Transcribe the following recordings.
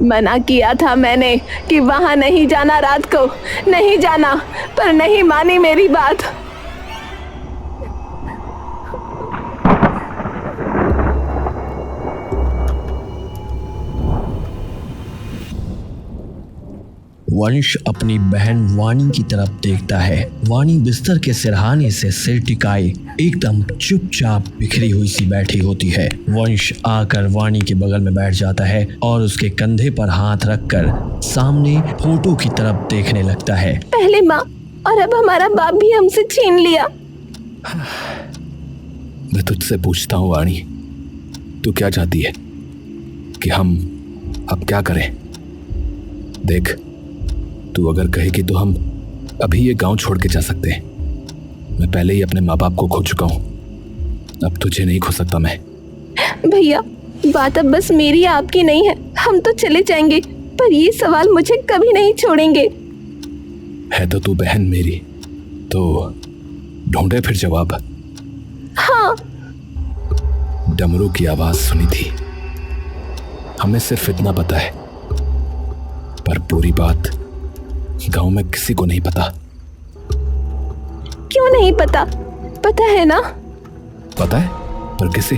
मना किया था मैंने कि वहां नहीं जाना, रात को नहीं जाना, पर नहीं मानी मेरी बात। वंश अपनी बहन वाणी की तरफ देखता है। वाणी बिस्तर के सिरहाने से सिर टिकाए एकदम चुपचाप बिखरी हुई सी बैठी होती है। वंश आकर वाणी के बगल में बैठ जाता है और उसके कंधे पर हाथ रखकर सामने फोटो की तरफ देखने लगता है। पहले माँ और अब हमारा बाप भी हमसे छीन लिया। मैं तुझसे पूछता हूँ वाणी, तू क्या चाहती है कि हम अब क्या करें? देख, तू अगर कहेगी तो हम अभी ये गांव छोड़ के जा सकते हैं। मैं पहले ही अपने माँ बाप को खो चुका हूँ, अब तुझे नहीं खो सकता मैं। भैया, बात अब बस मेरी आपकी नहीं है। हम तो चले जाएंगे, पर ये सवाल मुझे कभी नहीं छोड़ेंगे। है तो तू बहन मेरी, तो ढूंढे फिर जवाब। हाँ। डमरू की आवाज सुनी थी, हमें सिर्फ इतना पता है, पर पूरी बात गांव में किसी को नहीं पता। क्यों नहीं पता? पता है ना? पता है, पर किसे?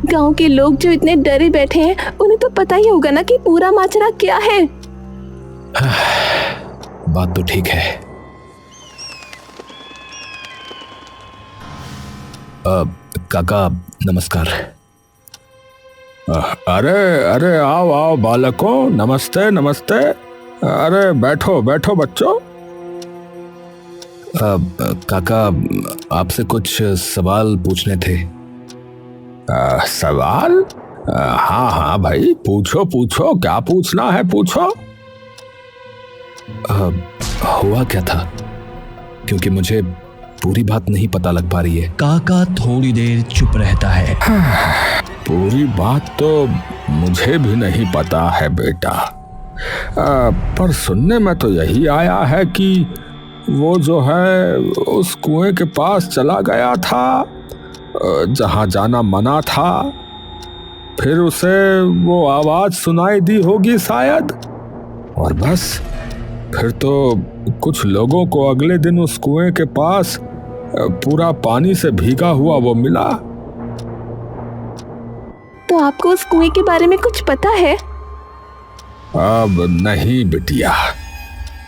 गांव के लोग जो इतने डरे बैठे हैं, उन्हें तो पता ही होगा ना कि पूरा माजरा क्या है। बात तो ठीक है। काका नमस्कार। अरे अरे आओ आओ बालकों, नमस्ते नमस्ते। अरे बैठो बैठो बच्चों। काका आपसे कुछ सवाल पूछने थे। सवाल? हाँ हाँ भाई, पूछो पूछो, क्या पूछना है पूछो। हुआ क्या था, क्योंकि मुझे पूरी बात नहीं पता लग पा रही है। काका थोड़ी देर चुप रहता है। पूरी बात तो मुझे भी नहीं पता है बेटा, पर सुनने में तो यही आया है कि वो जो है उस कुएं के पास चला गया था जहां जाना मना था। फिर उसे वो आवाज सुनाई दी होगी शायद, और बस फिर तो कुछ लोगों को अगले दिन उस कुएं के पास पूरा पानी से भीगा हुआ वो मिला। तो आपको उस कुएं के बारे में कुछ पता है? अब नहीं बिटिया,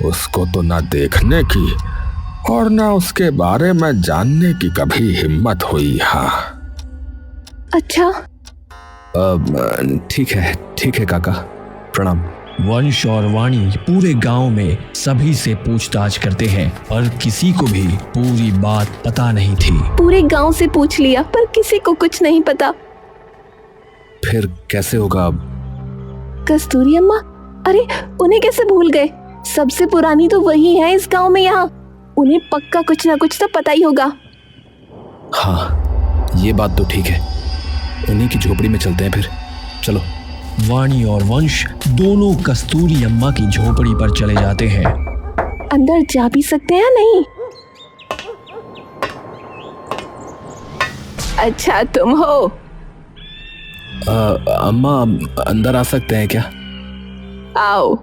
उसको तो ना देखने की और ना उसके बारे में जानने की कभी हिम्मत हुई। हाँ। अच्छा। ठीक है काका, प्रणाम। वंश और वाणी पूरे गांव में सभी से पूछताछ करते हैं, पर किसी को भी पूरी बात पता नहीं थी। पूरे गांव से पूछ लिया, पर किसी को कुछ नहीं पता। फिर कैसे होगा अब? कस्तूरी अम्मा, अरे उन्हें कैसे भूल गए? सबसे पुरानी तो वही है इस गांव में। यहाँ उन्हें पक्का कुछ ना कुछ तो पता ही होगा। हाँ, ये बात तो ठीक है। उन्हीं की झोपड़ी में चलते हैं फिर, चलो। वाणी और वंश दोनों कस्तूरी अम्मा की झोपड़ी पर चले जाते हैं। अंदर जा भी सकते हैं नहीं? अच्छा तुम हो। अम्मा अंदर आ सकते हैं क्या? आओ।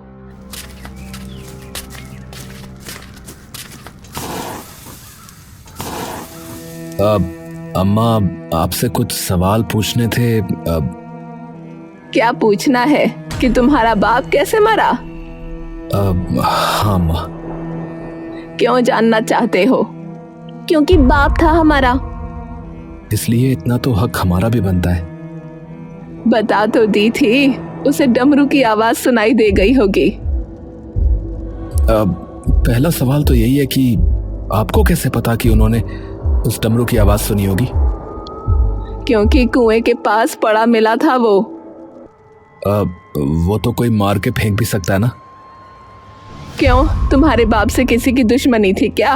अम्मा आपसे कुछ सवाल पूछने थे। क्या पूछना है? कि तुम्हारा बाप कैसे मरा? हाँ माँ। क्यों जानना चाहते हो? क्योंकि बाप था हमारा। इसलिए इतना तो हक हमारा भी बनता है। बता तो दी थी, उसे डमरू की आवाज सुनाई दे गई होगी। पहला सवाल तो यही है कि आपको कैसे पता कि उन्होंने उस डमरू की आवाज सुनी होगी? क्योंकि कुएं के पास पड़ा मिला था वो। वो तो कोई मार के फेंक भी सकता है ना? क्यों, तुम्हारे बाप से किसी की दुश्मनी थी क्या?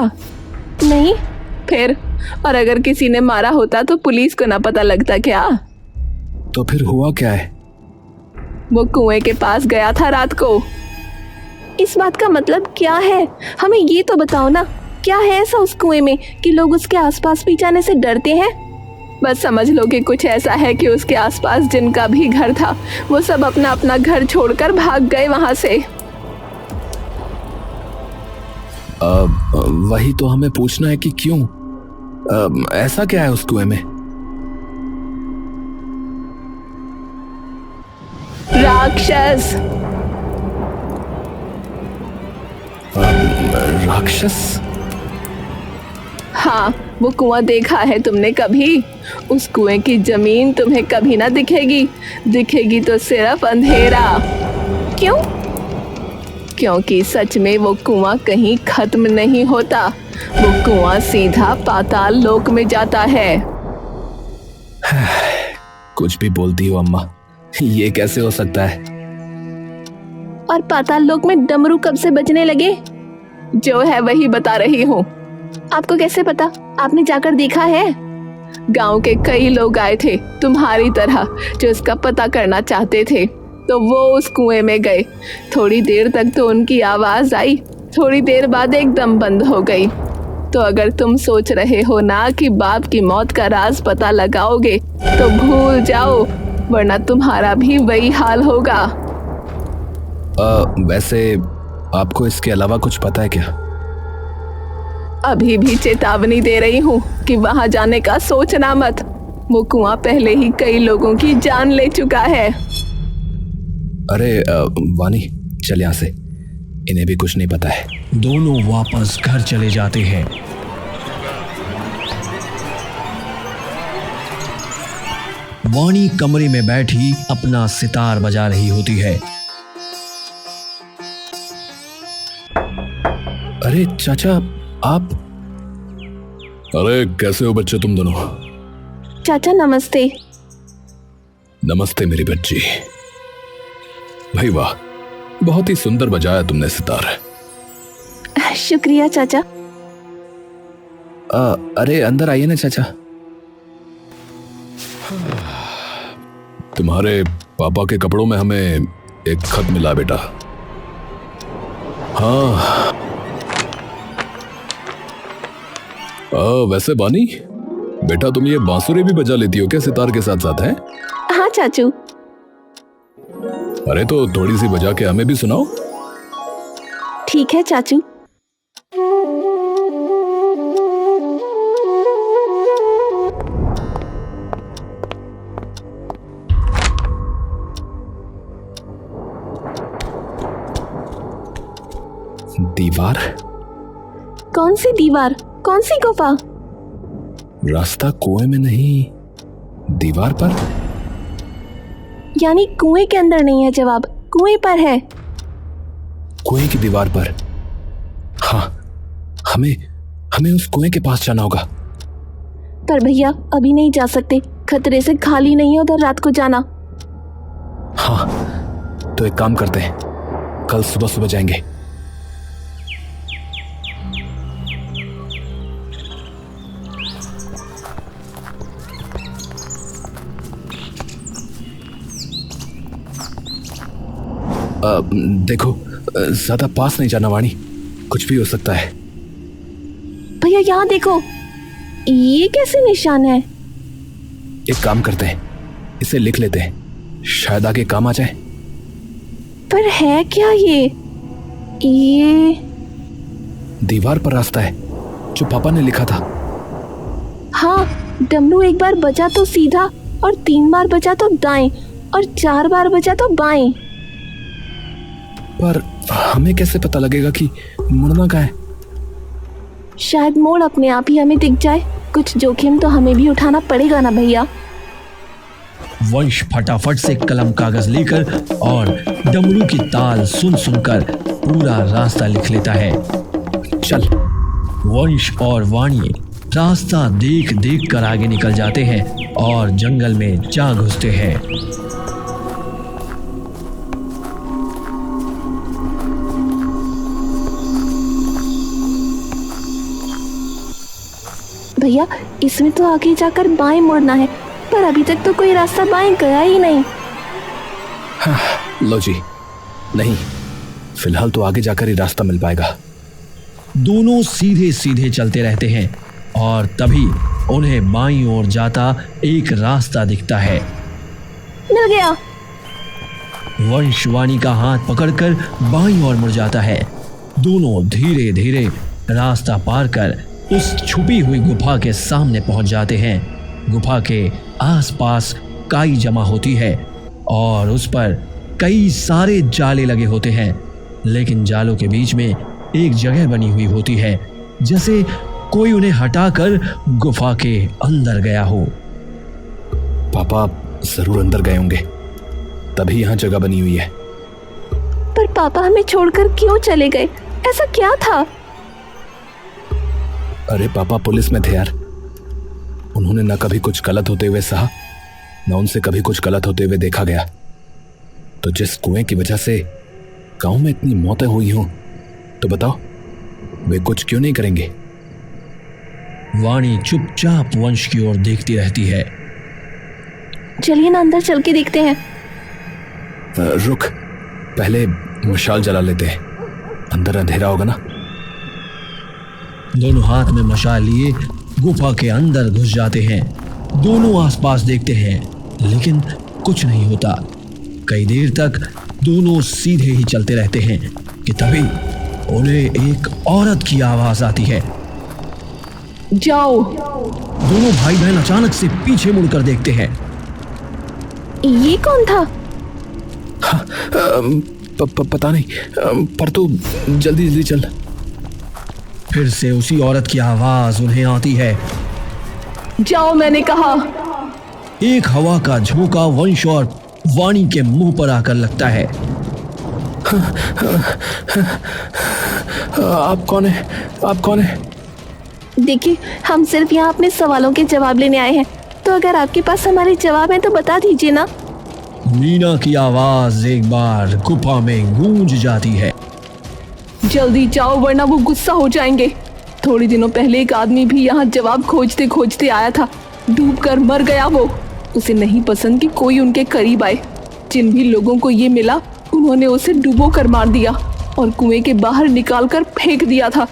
नहीं। फिर और अगर किसी ने मारा होता तो पुलिस को ना पता लगता क्या? तो फिर हुआ क्या है? वो कुएं के पास गया था रात को। इस बात का मतलब क्या है? हमें ये तो बताओ ना, क्या है ऐसा उस कुएं में कि लोग उसके आसपास भी जाने से डरते हैं? बस समझ लो कि कुछ ऐसा है कि उसके आसपास जिनका भी घर था वो सब अपना अपना घर छोड़कर भाग गए वहां से। वही तो हमें पूछना है कि क्यों, ऐसा क्या है उस कुएं में? राक्षस। राक्षस? हाँ, वो कुआं देखा है तुमने कभी? उस कुएं की जमीन तुम्हें कभी ना दिखेगी, दिखेगी तो सिर्फ अंधेरा। क्यों? क्योंकि सच में वो कुआं कहीं खत्म नहीं होता, वो कुआं सीधा पाताल लोक में जाता है। कुछ भी बोलती हो अम्मा, ये कैसे हो सकता है? और पाताल लोक में डमरू कब से बजने लगे? जो है वही बता रही हूँ। आपको कैसे पता? आपने जाकर देखा है? गांव के कई लोग आए थे तुम्हारी तरह जो इसका पता करना चाहते थे, तो वो उस कुएं में गए। थोड़ी देर तक तो उनकी आवाज आई, थोड़ी देर बाद एकदम बंद हो गई। तो अगर तुम सोच रहे हो ना कि बाप की मौत का राज पता लगाओगे तो भूल जाओ, वरना तुम्हारा भी वही हाल होगा। वैसे आपको इसके अलावा कुछ पता है क्या? अभी भी चेतावनी दे रही हूँ कि वहां जाने का सोचना मत। वो कुआं पहले ही कई लोगों की जान ले चुका है। अरे वानी, चल यहाँ से, इन्हें भी कुछ नहीं पता है। दोनों वापस घर चले जाते हैं। वाणी कमरे में बैठी अपना सितार बजा रही होती है। अरे चाचा, आप? अरे कैसे हो बच्चे तुम दोनों? चाचा नमस्ते। नमस्ते मेरी बच्ची। भाई वाह, बहुत ही सुंदर बजाया तुमने सितार। शुक्रिया चाचा। अरे अंदर आइए ना चाचा। तुम्हारे पापा के कपड़ों में हमें एक खत मिला बेटा। हाँ, वैसे बानी बेटा, तुम ये बांसुरी भी बजा लेती हो क्या सितार के साथ साथ? है? हाँ चाचू। अरे तो थोड़ी सी बजा के हमें भी सुनाओ। ठीक है चाचू। दीवार? कौन सी दीवार? कौन सी गुफा? रास्ता कुएं में नहीं, दीवार पर। यानी कुएं के अंदर नहीं है जवाब, कुएं पर है। कुएं की दीवार पर? हाँ, हमें उस कुएं के पास जाना होगा। पर भैया अभी नहीं जा सकते, खतरे से खाली नहीं है उधर रात को जाना। हाँ, तो एक काम करते हैं, कल सुबह सुबह जाएंगे। देखो, ज्यादा पास नहीं जाना वाणी, कुछ भी हो सकता है। भैया यहाँ देखो, ये कैसे निशान है? एक काम करते हैं, इसे लिख लेते हैं, शायद आगे काम आ जाए। पर है क्या ये दीवार पर रास्ता है जो पापा ने लिखा था। हाँ, डमरू एक बार बजा तो सीधा, और 3 बार बजा तो दाएं, और 4 बार बजा तो बाएं। पर हमें कैसे पता लगेगा कि मुड़ना कहाँ है? शायद मोड़ अपने आप ही हमें दिख जाए। कुछ जोखिम तो हमें भी उठाना पड़ेगा ना भैया। वंश फटाफट से कलम कागज लेकर और डमरू की ताल सुन सुनकर पूरा रास्ता लिख लेता है। चल। वंश और वाणी रास्ता देख देख कर आगे निकल जाते हैं और जंगल में जा घुसते हैं। भैया इसमें तो आगे जाकर बाएं मुड़ना है, पर अभी तक तो कोई रास्ता बाएं गया ही नहीं। हाँ, लो जी, नहीं, फिलहाल तो आगे जाकर ही रास्ता मिल पाएगा। दोनों सीधे सीधे चलते रहते हैं और तभी उन्हें बाईं ओर जाता एक रास्ता दिखता है। मिल गया। वंश वाणी का हाथ पकड़कर बाईं ओर मुड़ जाता है। दोनों धीरे धीरे रास्ता पार कर उस छुपी हुई गुफा के सामने पहुंच जाते हैं। गुफा के आसपास काई जमा होती है और उस पर कई सारे जाले लगे होते हैं, लेकिन जालों के बीच में एक जगह बनी हुई होती है, जैसे कोई उन्हें हटाकर गुफा के अंदर गया हो। पापा जरूर अंदर गए होंगे, तभी यहाँ जगह बनी हुई है। पर पापा हमें छोड़कर क्यों चले गए? ऐसा क्या था? अरे पापा पुलिस में थे यार। उन्होंने न कभी कुछ गलत होते हुए सहा, न उनसे कभी कुछ गलत होते हुए देखा गया। तो जिस कुएं की वजह से गांव में इतनी मौतें हुई हों, तो बताओ वे कुछ क्यों नहीं करेंगे? वाणी चुपचाप वंश की ओर देखती रहती है। चलिए ना अंदर चल के देखते हैं। रुक, पहले मशाल जला लेते हैं, अंदर अंधेरा होगा ना। दोनों हाथ में मशाल लिए गुफा के अंदर घुस जाते हैं। दोनों आसपास देखते हैं, लेकिन कुछ नहीं होता। कई देर तक दोनों सीधे ही चलते रहते हैं कि तभी उन्हें एक औरत की आवाज आती है। जाओ। दोनों भाई बहन अचानक से पीछे मुड़कर देखते हैं। ये कौन था? पता नहीं, पर तू जल्दी जल्दी चल। फिर से उसी औरत की आवाज उन्हें आती है। जाओ मैंने कहा। एक हवा का झोंका वंश और वाणी के मुंह पर आकर लगता है। आप कौन है? आप कौन है? देखिए, हम सिर्फ यहाँ अपने सवालों के जवाब लेने आए हैं, तो अगर आपके पास हमारे जवाब हैं तो बता दीजिए ना। मीना की आवाज एक बार गुफा में गूंज जाती है। जल्दी जाओ वरना वो गुस्सा हो जाएंगे। थोड़े दिनों पहले एक आदमी भी यहाँ जवाब खोजते खोजते आया था, डूबकर मर गया वो। उसे नहीं पसंद कि कोई उनके करीब आए। जिन भी लोगों को ये मिला उन्होंने उसे डुबो कर मार दिया और कुएं के बाहर निकाल कर फेंक दिया था।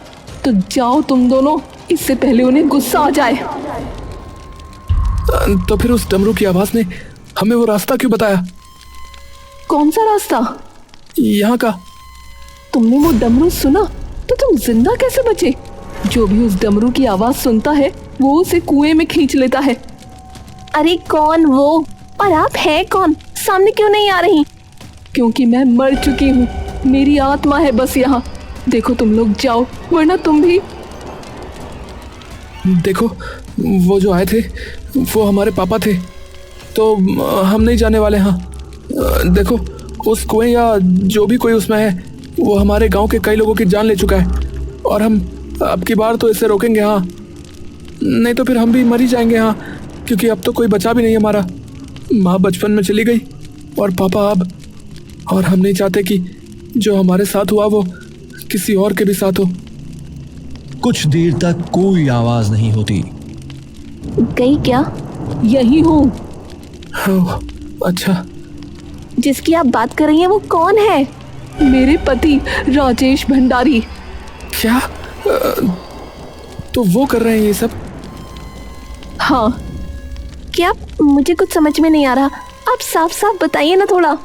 तो जाओ तुम दोनों, इससे पहले उन्हें गुस्सा आ जाए। तो फिर उस डमरू की आवाज ने हमें वो रास्ता क्यों बताया? कौन सा रास्ता? यहाँ का। तुमने वो डमरू सुना तो तुम जिंदा कैसे बचे? जो भी उस डमरू की आवाज सुनता है वो उसे कुएं में खींच लेता है। अरे कौन वो? और आप हैं कौन? सामने क्यों नहीं आ रही? क्योंकि मैं मर चुकी हूँ, मेरी आत्मा है बस यहाँ। देखो तुम लोग जाओ वरना तुम भी। देखो, वो जो आए थे वो हमारे पापा थे, तो हम नहीं जाने वाले। हाँ देखो, उस कुएं या जो भी कोई उसमें है वो हमारे गांव के कई लोगों की जान ले चुका है, और हम अब की बार तो इसे रोकेंगे। हाँ, नहीं तो फिर हम भी मर ही जाएंगे। हाँ, क्योंकि अब तो कोई बचा भी नहीं हमारा। माँ बचपन में चली गई और पापा अब, और हम नहीं चाहते कि जो हमारे साथ हुआ वो किसी और के भी साथ हो। कुछ देर तक कोई आवाज नहीं होती। गई क्या? यही हूँ। अच्छा, जिसकी आप बात कर रही हैं वो कौन है? मेरे पति राजेश भंडारी। क्या? तो वो कर रहे हैं ये सब? हाँ। क्या? मुझे कुछ समझ में नहीं आ रहा, आप साफ साफ बताइए ना थोड़ा।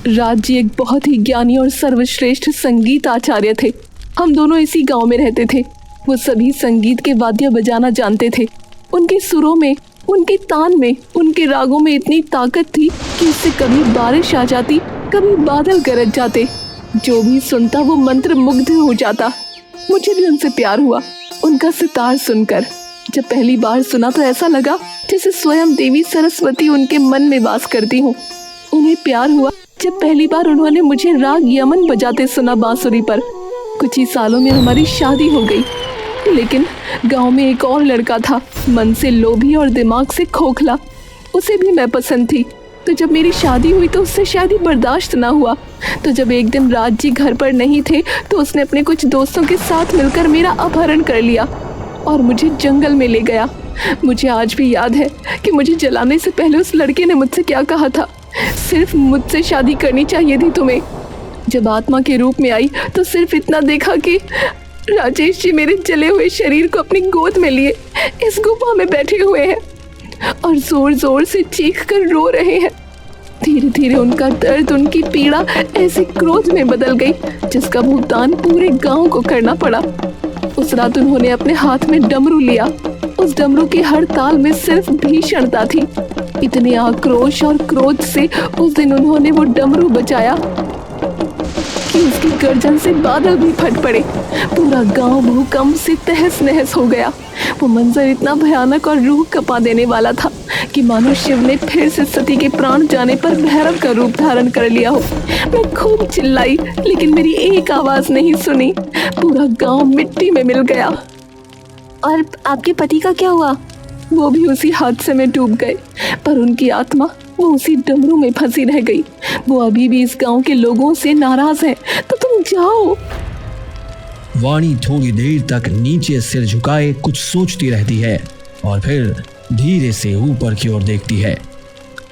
राज जी एक बहुत ही ज्ञानी और सर्वश्रेष्ठ संगीत आचार्य थे। हम दोनों इसी गांव में रहते थे। वो सभी संगीत के वाद्य बजाना जानते थे। उनके सुरों में, उनके तान में, उनके रागों में इतनी ताकत थी कि उससे कभी बारिश आ जाती, कभी बादल गरज जाते। जो भी सुनता वो मंत्र मुग्ध हो जाता। मुझे भी उनसे प्यार हुआ उनका सितार सुनकर। जब पहली बार सुना तो ऐसा लगा जैसे स्वयं देवी सरस्वती उनके मन में वास करती हूँ। उन्हें प्यार हुआ जब पहली बार उन्होंने मुझे राग यमन बजाते सुना बांसुरी पर। कुछ ही सालों में हमारी शादी हो गई, लेकिन गांव में एक और लड़का था, मन से लोभी और दिमाग से खोखला। उसे भी मैं पसंद थी। तो जब मेरी शादी हुई तो उससे शादी बर्दाश्त ना हुआ। तो जब एक दिन राज जी घर पर नहीं थे तो उसने अपने कुछ दोस्तों के साथ मिलकर मेरा अपहरण कर लिया और मुझे जंगल में ले गया। मुझे आज भी याद है कि मुझे जलाने से पहले उस लड़के ने मुझसे क्या कहा था, सिर्फ मुझसे शादी करनी चाहिए थी तुम्हें। जब आत्मा के रूप में आई तो सिर्फ इतना देखा कि राजेश जी मेरे जले हुए शरीर को अपनी गोद में लिए इस गुफा में बैठे हुए हैं और जोर जोर से चीख कर रो रहे हैं। धीरे धीरे उनका दर्द, उनकी पीड़ा ऐसे क्रोध में बदल गई जिसका भुगतान पूरे गांव को करना पड़ा। उस रात उन्होंने अपने हाथ में डमरू लिया। उस डमरू की हर ताल में सिर्फ भीषणता थी। इतने आक्रोश और क्रोध से उस दिन उन्होंने वो डमरू बजाया कि उसकी गर्जन से बादल भी फट पड़े। पूरा गांव भूकंप से तहस नहस हो गया। वो मंजर इतना भयानक और रूह कपा देने वाला था कि मानो शिव ने फिर से सती के प्राण जाने पर भैरव का रूप धारण कर लिया हो। मैं खूब चिल्लाई लेकिन मेरी एक आवाज नहीं सुनी। पूरा गांव मिट्टी में मिल गया। और आपके पति का क्या हुआ? वो भी उसी हादसे में डूब गए, पर उनकी आत्मा वो उसी डमरू में फंसी रह गई। वो अभी भी इस गांव के लोगों से नाराज है, तो तुम जाओ। वाणी थोड़ी देर तक नीचे सिर झुकाए कुछ सोचती रहती है और फिर धीरे से ऊपर की ओर देखती है।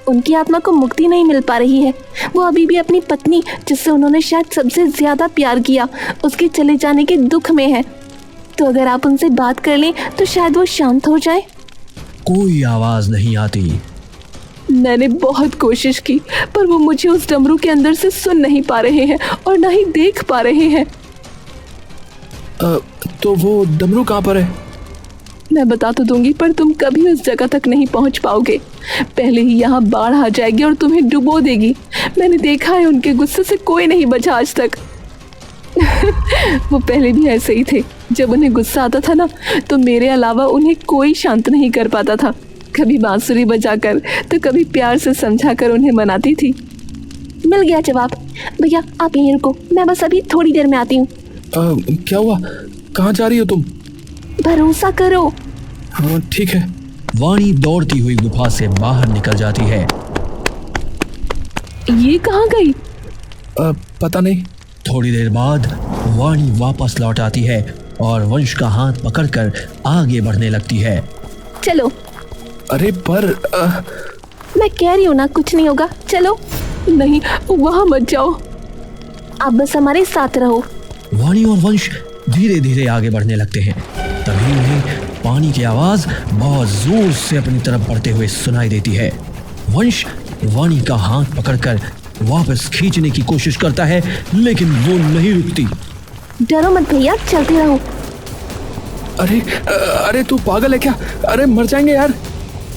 उनकी आत्मा को मुक्ति नहीं मिल पा रही है। वो अभी भी अपनी पत्नी, जिससे उन्होंने शायद सबसे ज्यादा प्यार किया, उसके चले जाने के दुख में है। तो अगर आप उनसे बात कर लें तो शायद वो शांत हो जाए। कोई आवाज नहीं आती। मैंने बहुत कोशिश की, पर वो मुझे उस डमरू के अंदर से सुन नहीं पा रहे हैं और ना ही देख पा रहे हैं। तो वो डमरू कहाँ पर है? मैं बता तो दूंगी, पर तुम कभी उस जगह तक नहीं पहुंच पाओगे। पहले ही यहाँ बाढ़ आ जाएगी और तुम्हें डुबो देगी। मैंने देखा है, उनके गुस्से से कोई नहीं बचा आज तक। वो पहले भी ऐसे ही थे। जब उन्हें गुस्सा आता था ना, तो मेरे अलावा उन्हें कोई शांत नहीं कर पाता था। कभी बांसुरी बजाकर तो कभी प्यार से समझाकर उन्हें मनाती थी। मिल गया जवाब। भैया आप यहीं रुको, मैं बस अभी थोड़ी देर में आती हूँ। क्या हुआ? कहाँ जा रही हो तुम? भरोसा करो। हाँ ठीक है। वाणी दौड़ती हुई गुफा से बाहर निकल जाती है। ये कहाँ गई? पता नहीं। थोड़ी देर बाद वाणी वापस लौट आती है और वंश का हाथ पकड़कर आगे बढ़ने लगती है। चलो। अरे पर मैं कह रही हूँ ना, कुछ नहीं होगा, चलो। नहीं, वहाँ मत जाओ, आप बस हमारे साथ रहो। वाणी और वंश धीरे धीरे आगे बढ़ने लगते हैं। तभी उन्हें पानी की आवाज बहुत जोर से अपनी तरफ बढ़ते हुए सुनाई देती है। वंश वाणी का हाथ पकड़कर वापस खींचने की कोशिश करता है, लेकिन वो नहीं रुकती। डरो मत भैया, चलते रहो। अरे तू पागल है क्या? अरे मर जाएंगे यार।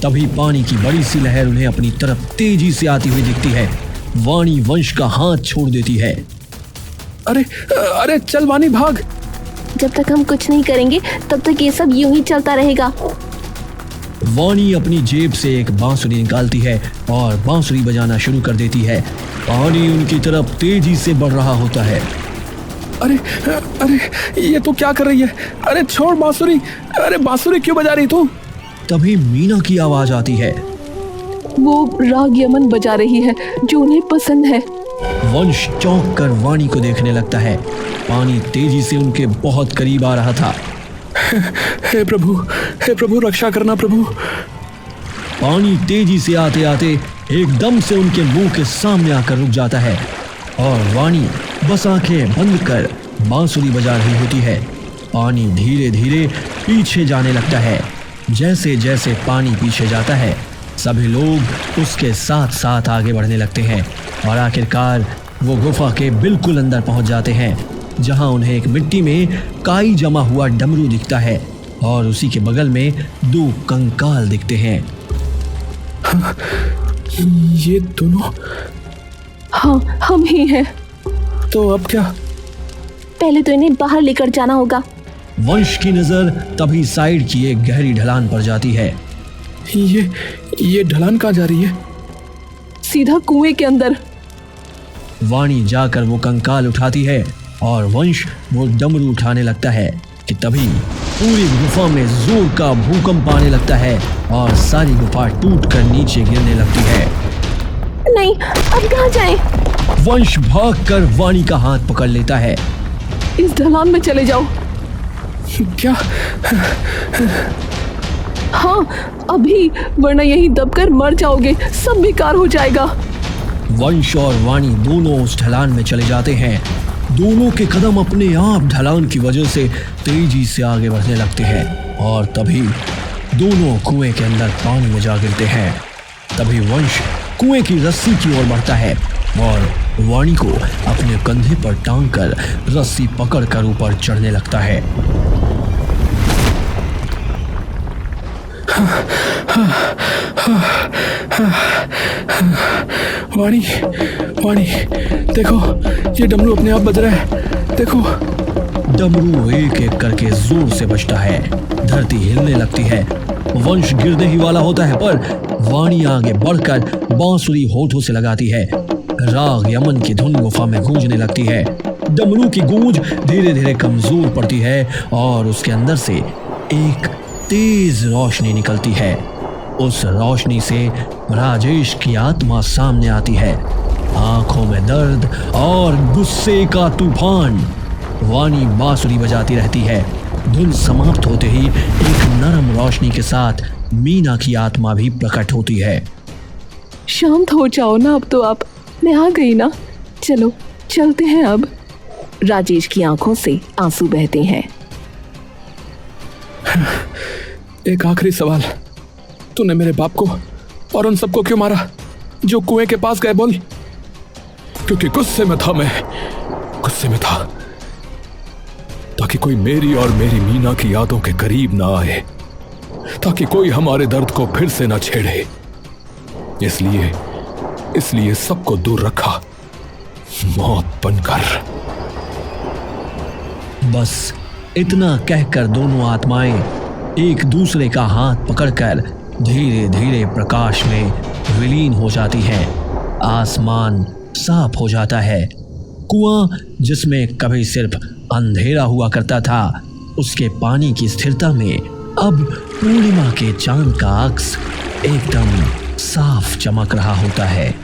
तभी पानी की बड़ी सी लहर उन्हें अपनी तरफ तेजी से आती हुई दिखती है। वाणी वंश का हाथ छोड़ देती है। अरे चल वाणी, भाग। जब तक हम कुछ नहीं करेंगे तब तक ये सब यूं ही चलता रहेगा। वाणी अपनी जेब से एक बांसुरी निकालती है और बांसुरी बजाना शुरू कर देती है। पानी उनकी तरफ तेजी से बढ़ रहा होता है। अरे ये तो क्या कर रही है? अरे छोड़ बांसुरी। अरे बांसुरी क्यों बजा रही तू? तभी मीना की आवाज आती है। वो राग यमन बजा रही है जो उन्हें पसंद है। वंश चौंक कर वाणी को देखने लगता है। पानी तेजी से उनके बहुत करीब आ रहा था। हे प्रभु रक्षा करना प्रभु। पानी तेजी से आते आते एकदम से उनके मुंह के सामने आकर रुक जाता है और वाणी बस आंखें बंद कर बांसुरी बजा रही होती है। पानी धीरे धीरे पीछे जाने लगता है। जैसे जैसे पानी पीछे जाता है, सभी लोग उसके साथ साथ आगे बढ़ने लगते हैं और आखिरकार वो गुफा के बिल्कुल अंदर पहुंच जाते हैं, जहां उन्हें एक मिट्टी में काई जमा हुआ डमरू दिखता है और उसी के बगल में 2 कंकाल दिखते हैं। ये दोनों? हाँ, हम ही हैं। तो अब क्या? पहले तो इन्हें बाहर लेकर जाना होगा। वंश की नजर तभी साइड की एक गहरी ढलान पर जाती है। ये ढलान कहाँ जा रही है? सीधा कुएं के अंदर। वाणी जाकर वो कंकाल उठाती है और वंश वो डमरू उठाने लगता है कि तभी पूरी गुफा में जोर का भूकंप आने लगता है और सारी गुफा टूटकर नीचे गिरने लगती है। नहीं, अब कहाँ जाएं? वंश भागकर वाणी का हाथ पकड़ लेता है। इस ढलान में चले जाओ। क्या? हाँ, अभी, वरना यहीं दबकर मर जाओगे, सब बेकार हो जाएगा। वंश और वाणी दोनों उस ढलान में चले जाते हैं। दोनों के कदम अपने आप ढलान की वजह से तेजी से आगे बढ़ने लगते हैं और तभी दोनों कुएं के अंदर पानी में जा गिरते हैं। तभी वंश कुएं की रस्सी की ओर बढ़ता है और वाणी को अपने कंधे पर टांग कर रस्सी पकड़कर ऊपर चढ़ने लगता है। वाणी, वाणी, देखो ये डमरू अपने आप बज रहा है, देखो। डमरू एक एक करके जोर से बजता है। धरती हिलने लगती है। वंश गिरने ही वाला होता है, पर वाणी आगे बढ़कर बांसुरी होठों से लगाती है। राग यमन की धुन गुफा में गूंजने लगती है। डमरू की गूंज धीरे धीरे कमजोर पड़ती है और उसके अंदर से एक तेज रोशनी निकलती है। उस रोशनी से राजेश की आत्मा सामने आती है। आंखों में दर्द और गुस्से का तूफान। वाणी बांसुरी बजाती रहती है। धुन समाप्त होते ही एक नरम रोशनी के साथ मीना की आत्मा भी प्रकट होती है। शांत हो जाओ ना, अब तो आप, मैं आ गई ना, चलो चलते हैं अब। राजेश की आंखों से आंसू बहते हैं। एक आखिरी सवाल, तूने मेरे बाप को और उन सबको क्यों मारा जो कुएं के पास गए? बोल। क्योंकि गुस्से में था, मैं गुस्से में था, ताकि कोई मेरी और मेरी मीना की यादों के करीब ना आए, ताकि कोई हमारे दर्द को फिर से ना छेड़े। इसलिए सबको दूर रखा, मौत बनकर। बस इतना कहकर दोनों आत्माएं एक दूसरे का हाथ पकड़कर धीरे धीरे प्रकाश में विलीन हो जाती हैं। आसमान साफ हो जाता है। कुआं जिसमें कभी सिर्फ अंधेरा हुआ करता था, उसके पानी की स्थिरता में अब पूर्णिमा के चांद का अक्स एकदम साफ चमक रहा होता है।